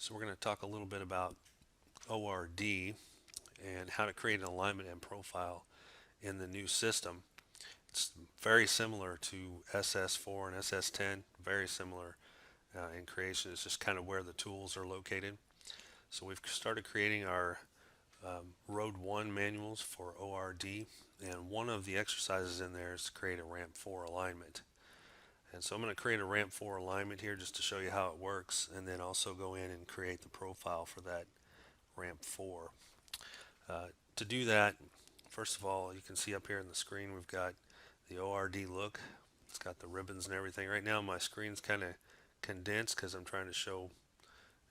So we're going to talk a little bit about ORD and how to create an alignment and profile in the new system. It's very similar to SS4 and SS10, very similar in creation. It's just kind of where the tools are located. So we've started creating our Road 1 manuals for ORD, and one of the exercises in there is to create a Ramp4 alignment. And so I'm going to create a Ramp4 alignment here just to show you how it works, and then also go in and create the profile for that Ramp4. To do that, first of all, you can see up here on the screen we've got the ORD look. It's got the ribbons and everything. Right now my screen's kind of condensed because I'm trying to show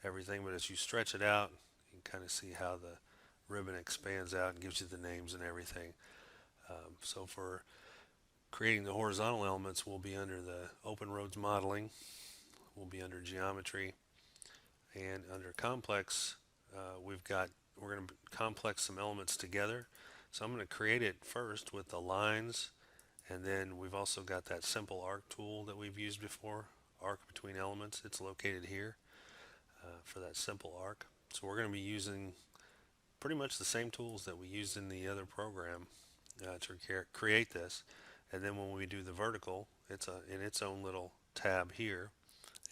everything, but as you stretch it out, you can kind of see how the ribbon expands out and gives you the names and everything. So for creating the horizontal elements, we'll be under the open roads modeling, we'll be under geometry, and under complex, we're going to complex some elements together. So I'm going to create it first with the lines, and then we've also got that simple arc tool that we've used before, arc between elements. It's located here for that simple arc. So we're going to be using pretty much the same tools that we used in the other program to create this. And then when we do the vertical, it's in its own little tab here,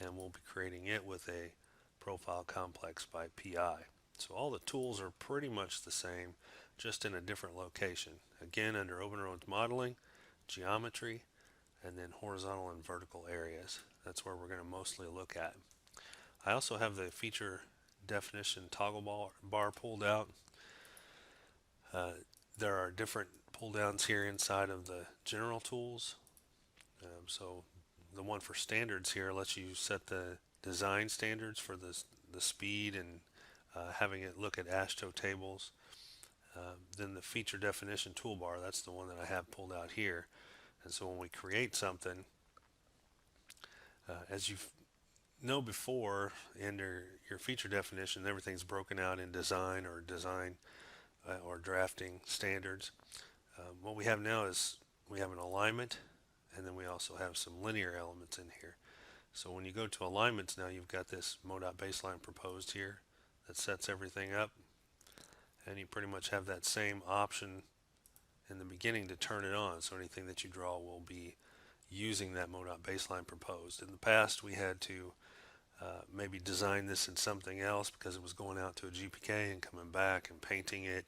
and we'll be creating it with a profile complex by PI. So all the tools are pretty much the same, just in a different location. Again, under open roads modeling, geometry, and then horizontal and vertical areas. That's where we're going to mostly look at. I also have the feature definition toggle bar pulled out. There are different pull downs here inside of the general tools. So the one for standards here lets you set the design standards for the speed and having it look at AASHTO tables. Then the feature definition toolbar, that's the one that I have pulled out here. And so when we create something, as you know before, under your feature definition, everything's broken out in design or drafting standards. What we have now is we have an alignment, and then we also have some linear elements in here. So when you go to alignments now, you've got this MoDOT baseline proposed here that sets everything up, and you pretty much have that same option in the beginning to turn it on. So anything that you draw will be using that MoDOT baseline proposed. In the past, we had to maybe design this in something else because it was going out to a GPK and coming back and painting it.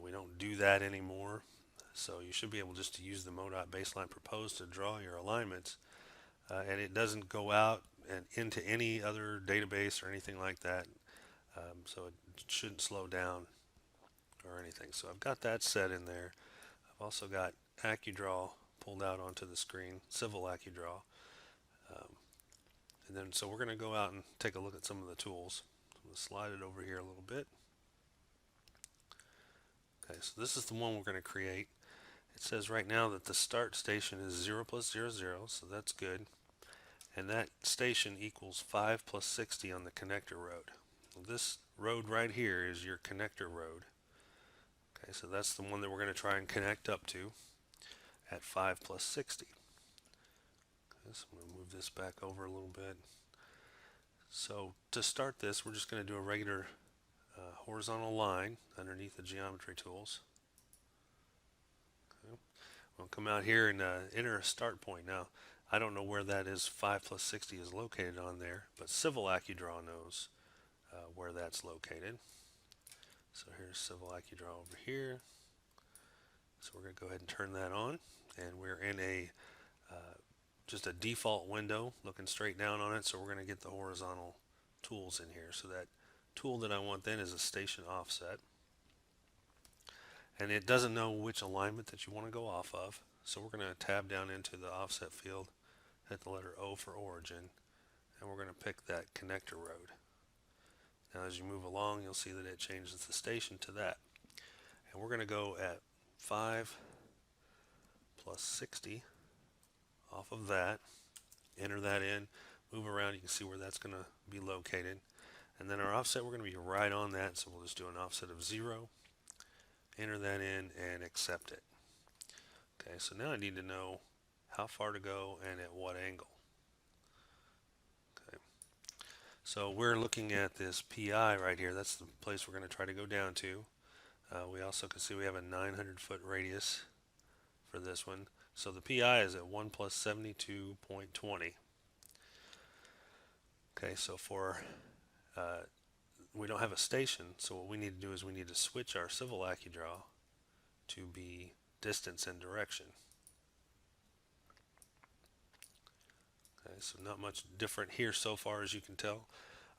We don't do that anymore. So you should be able just to use the MoDOT baseline proposed to draw your alignments. And it doesn't go out and into any other database or anything like that. So it shouldn't slow down or anything. So I've got that set in there. I've also got Accudraw pulled out onto the screen, civil Accudraw. And then so we're going to go out and take a look at some of the tools. I'm going to slide it over here a little bit. Okay, so this is the one we're going to create. It says right now that the start station is 0 plus 0, 0, so that's good. And that station equals 5 plus 60 on the connector road. So this road right here is your connector road. Okay, so that's the one that we're going to try and connect up to at 5 plus 60. Okay, so I'm going to move this back over a little bit. So to start this, we're just going to do a regular horizontal line underneath the geometry tools. Okay. We'll come out here and enter a start point. Now, I don't know where that is 5 plus 60 is located on there, but Civil Accudraw knows where that's located. So here's Civil Accudraw over here. So we're going to go ahead and turn that on, and we're in a just a default window looking straight down on it, so we're going to get the horizontal tools in here. So that tool that I want then is a station offset, and it doesn't know which alignment that you want to go off of, so we're going to tab down into the offset field, hit the letter O for origin, and we're going to pick that connector road. Now as you move along, you'll see that it changes the station to that, and we're going to go at 5 plus 60 off of that, enter that in, move around, you can see where that's going to be located. And then our offset, we're going to be right on that, so we'll just do an offset of 0, enter that in, and accept it. Okay, so now I need to know how far to go and at what angle. Okay, So we're looking at this PI right here. That's the place we're going to try to go down to. We also can see we have a 900-foot radius for this one. So the PI is at 1 plus 72.20. Okay, so for we don't have a station, so what we need to do is we need to switch our civil Accudraw to be distance and direction. Okay, so not much different here so far, as you can tell.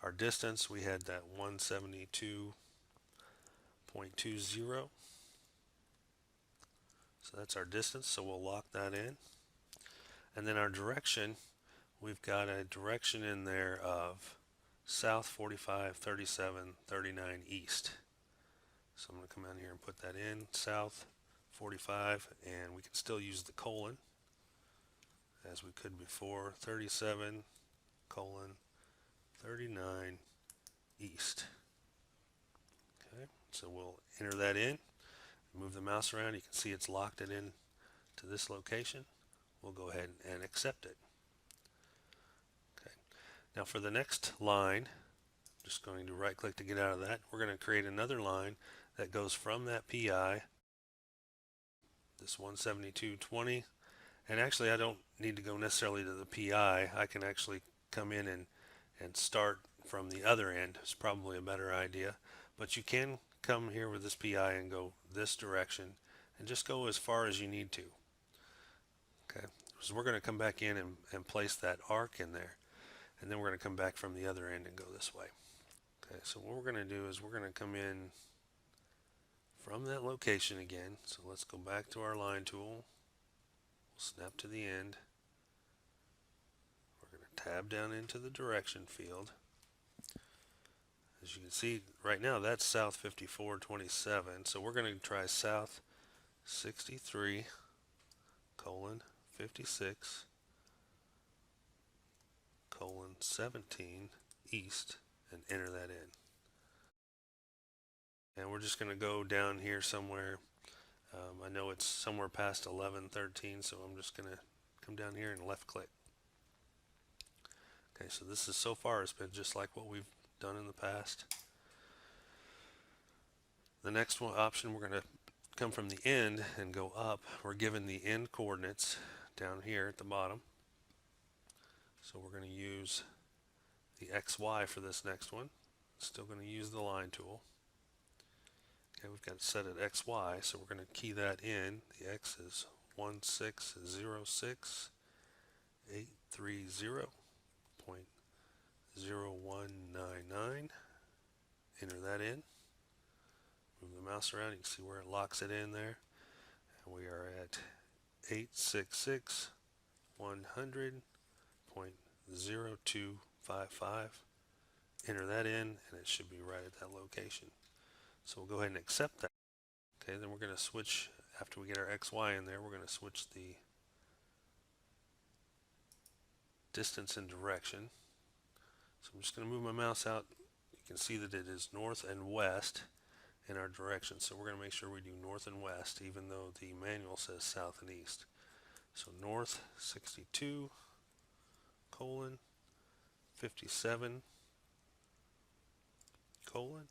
Our distance, we had that 172.20. So that's our distance, so we'll lock that in. And then our direction, we've got a direction in there of south 45, 37, 39 east. So I'm going to come down here and put that in, south 45, and we can still use the colon as we could before, 37, colon, 39 east. Okay, so we'll enter that in, move the mouse around. You can see it's locked it in to this location. We'll go ahead and accept it. Okay, now for the next line, I'm just going to right click to get out of that. We're going to create another line that goes from that PI, this 172.20, and actually I don't need to go necessarily to the PI. I can actually come in and start from the other end. It's probably a better idea, but you can come here with this PI and go this direction and just go as far as you need to. Okay, so we're going to come back in and place that arc in there, and then we're going to come back from the other end and go this way. Okay, so what we're going to do is we're going to come in from that location again. So let's go back to our line tool. We'll snap to the end. We're going to tab down into the direction field. As you can see right now, that's south 5427. So we're going to try south 63 colon 56 colon 17 east and enter that in. And we're just going to go down here somewhere. I know it's somewhere past 11:13, so I'm just going to come down here and left click. Okay, so this is so far it's been just like what we've done in the past. The next one option, we're going to come from the end and go up. We're given the end coordinates down here at the bottom. So we're going to use the XY for this next one. Still going to use the line tool. Okay, we've got it set at XY, so we're going to key that in. The X is 1606.830.0199. Enter that in. Move the mouse around, you can see where it locks it in there. And we are at 866.100.0255. Enter that in, and it should be right at that location. So we'll go ahead and accept that. Okay, then we're going to switch, after we get our XY in there, we're going to switch the distance and direction. So I'm just going to move my mouse out. You can see that it is north and west in our direction. So we're going to make sure we do north and west, even though the manual says south and east. So north 62 colon 57 colon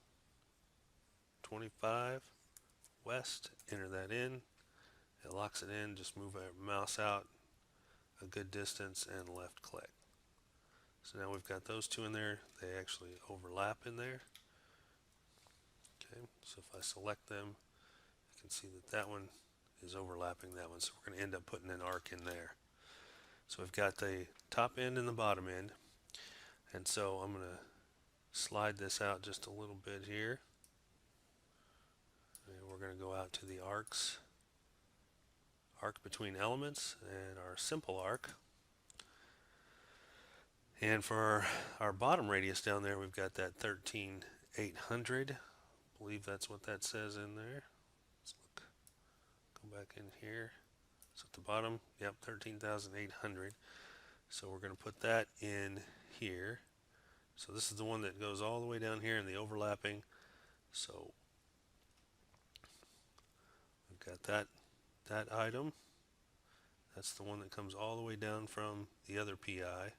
25 west. Enter that in. It locks it in. Just move our mouse out a good distance and left click. So now we've got those two in there. They actually overlap in there. Okay, so if I select them, you can see that that one is overlapping that one. So we're going to end up putting an arc in there. So we've got the top end and the bottom end. And so I'm going to slide this out just a little bit here. And we're going to go out to the arcs. Arc between elements and our simple arc. And for our bottom radius down there, we've got that 13,800. I believe that's what that says in there. Let's look. Go back in here. So at the bottom, yep, 13,800. So we're going to put that in here. So this is the one that goes all the way down here in the overlapping. So we've got that item. That's the one that comes all the way down from the other PI.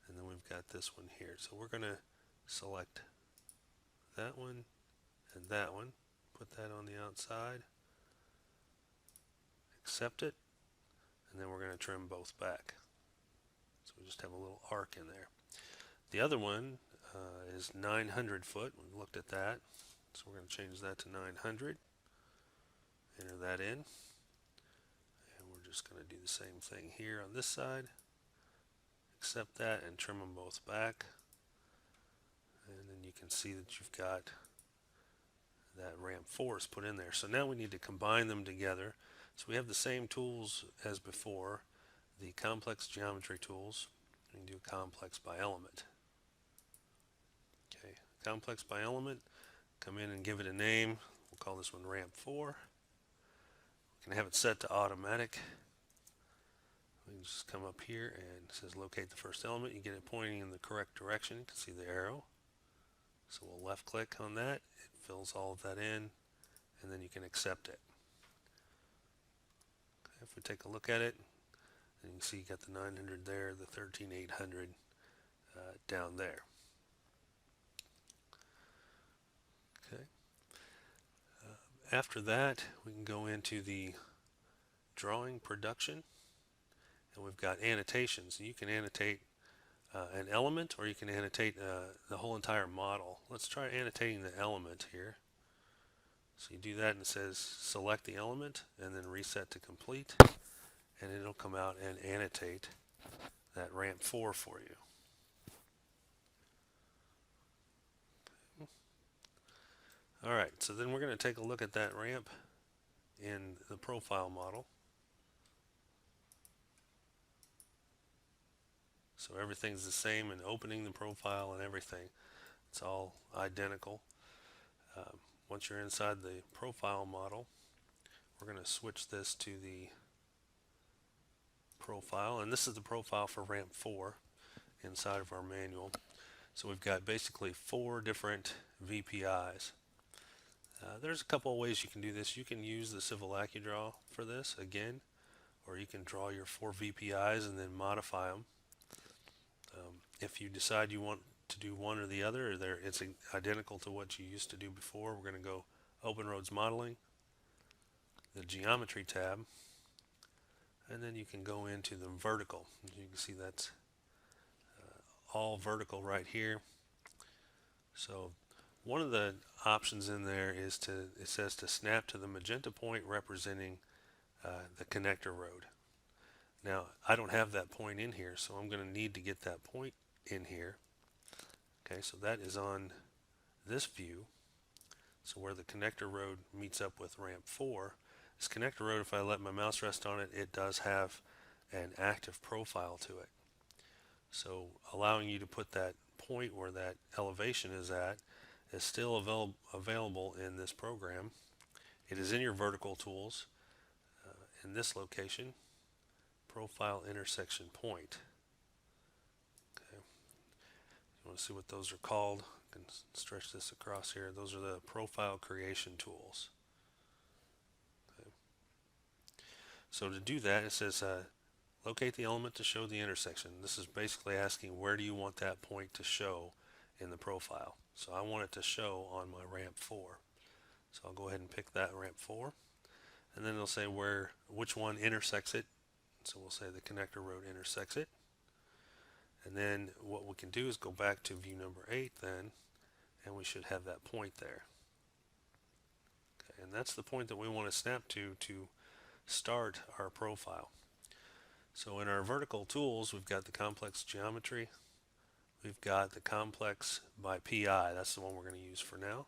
and then we've got this one here. So we're going to select that one and that one, put that on the outside, accept it, and then we're going to trim both back. So we just have a little arc in there. The other one is 900 foot. We looked at that. So we're going to change that to 900. Enter that in. And we're just going to do the same thing here on this side. Accept that and trim them both back. And then you can see that you've got that ramp 4 is put in there. So now we need to combine them together. So we have the same tools as before, the complex geometry tools. We can do complex by element. Okay, complex by element, come in and give it a name. We'll call this one ramp 4. We can have it set to automatic. We can just come up here and it says locate the first element. You get it pointing in the correct direction. You can see the arrow. So we'll left click on that. It fills all of that in, and then you can accept it. Okay, if we take a look at it, and you can see you got the 900 there, the 13800 down there. Okay. After that, we can go into the drawing production, and we've got annotations. You can annotate an element, or you can annotate the whole entire model. Let's try annotating the element here. So you do that and it says select the element and then reset to complete, and it'll come out and annotate that ramp 4 for you. Okay. Alright, so then we're going to take a look at that ramp in the profile model. So everything's the same in opening the profile and everything. It's all identical. Once you're inside the profile model, we're going to switch this to the profile, and this is the profile for ramp 4 inside of our manual. So we've got basically 4 different VPIs. There's a couple of ways you can do this. You can use the Civil Accudraw for this again, or you can draw your 4 VPIs and then modify them. If you decide you want to do one or the other, or it's identical to what you used to do before, we're going to go Open Roads Modeling, the Geometry tab, and then you can go into the vertical. As you can see, that's all vertical right here. So one of the options in there is it says to snap to the magenta point representing the connector road. Now I don't have that point in here, so I'm going to need to get that point in here. Okay, so that is on this view. So where the connector road meets up with ramp 4, this connector road, if I let my mouse rest on it, it does have an active profile to it. So allowing you to put that point where that elevation is at is still available in this program. It is in your vertical tools in this location, profile intersection point. Okay. You want to see what those are called? I can stretch this across here. Those are the profile creation tools. Okay. So to do that, it says locate the element to show the intersection. This is basically asking where do you want that point to show in the profile. So I want it to show on my ramp 4. So I'll go ahead and pick that ramp 4, and then it'll say which one intersects it. So we'll say the connector road intersects it. And then what we can do is go back to view number 8 then, and we should have that point there. Okay, and that's the point that we want to snap to start our profile. So in our vertical tools, we've got the complex geometry. We've got the complex by PI. That's the one we're going to use for now.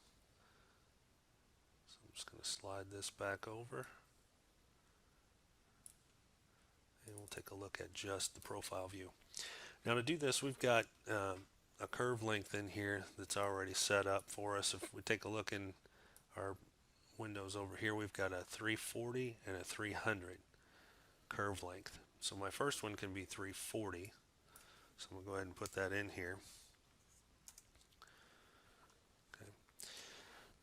So I'm just going to slide this back over. And we'll take a look at just the profile view. Now to do this, we've got a curve length in here that's already set up for us. If we take a look in our windows over here, we've got a 340 and a 300 curve length. So my first one can be 340. So I'm going to go ahead and put that in here. Okay.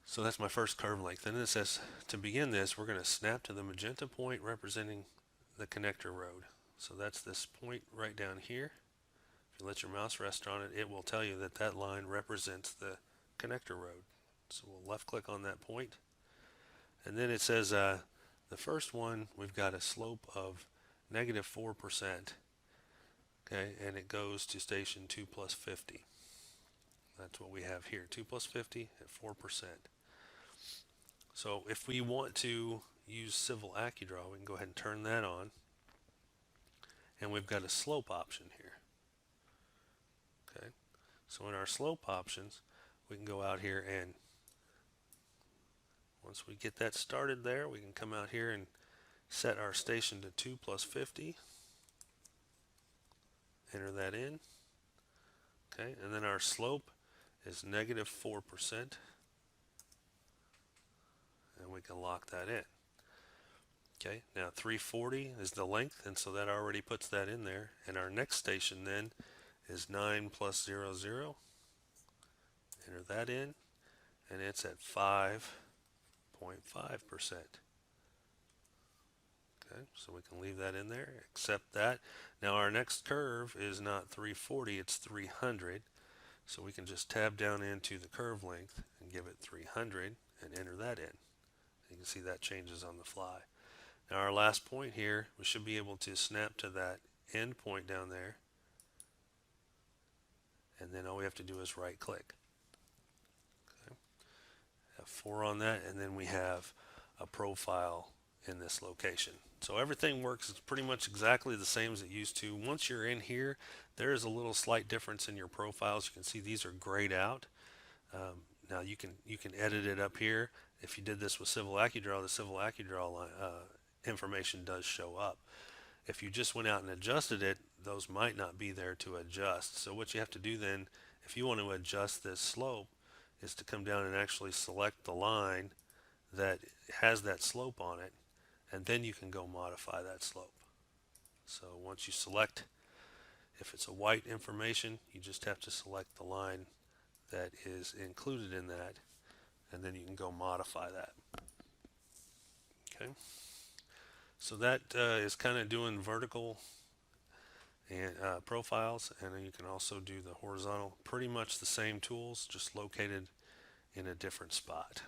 So that's my first curve length. And then it says to begin this, we're going to snap to the magenta point representing the connector road. So that's this point right down here. If you let your mouse rest on it, it will tell you that that line represents the connector road. So we'll left click on that point, and then it says the first one, we've got a slope of -4%, okay, and it goes to station 2 plus 50. That's what we have here, 2 plus 50 at 4%. So if we want to use Civil Accudraw, we can go ahead and turn that on, and we've got a slope option here. Okay, so in our slope options, we can go out here, and once we get that started there, we can come out here and set our station to 2 plus 50. Enter that in. Okay, and then our slope is -4%, and we can lock that in. Okay, now 340 is the length, and so that already puts that in there. And our next station then is 9 plus 00. Enter that in, and it's at 5.5%. Okay, so we can leave that in there, accept that. Now our next curve is not 340, it's 300. So we can just tab down into the curve length and give it 300 and enter that in. You can see that changes on the fly. Now our last point here, we should be able to snap to that end point down there, and then all we have to do is right click. Okay. F4 on that, and then we have a profile in this location. So everything works pretty much exactly the same as it used to. Once you're in here, there is a little slight difference in your profiles. You can see these are grayed out. Now you can edit it up here. If you did this with Civil Accudraw, the Civil Accudraw information does show up. If you just went out and adjusted it, those might not be there to adjust. So what you have to do then, if you want to adjust this slope, is to come down and actually select the line that has that slope on it, and then you can go modify that slope. So once you select, if it's a white information, you just have to select the line that is included in that, and then you can go modify that. Okay, so that is kind of doing vertical and profiles, and then you can also do the horizontal. Pretty much the same tools, just located in a different spot.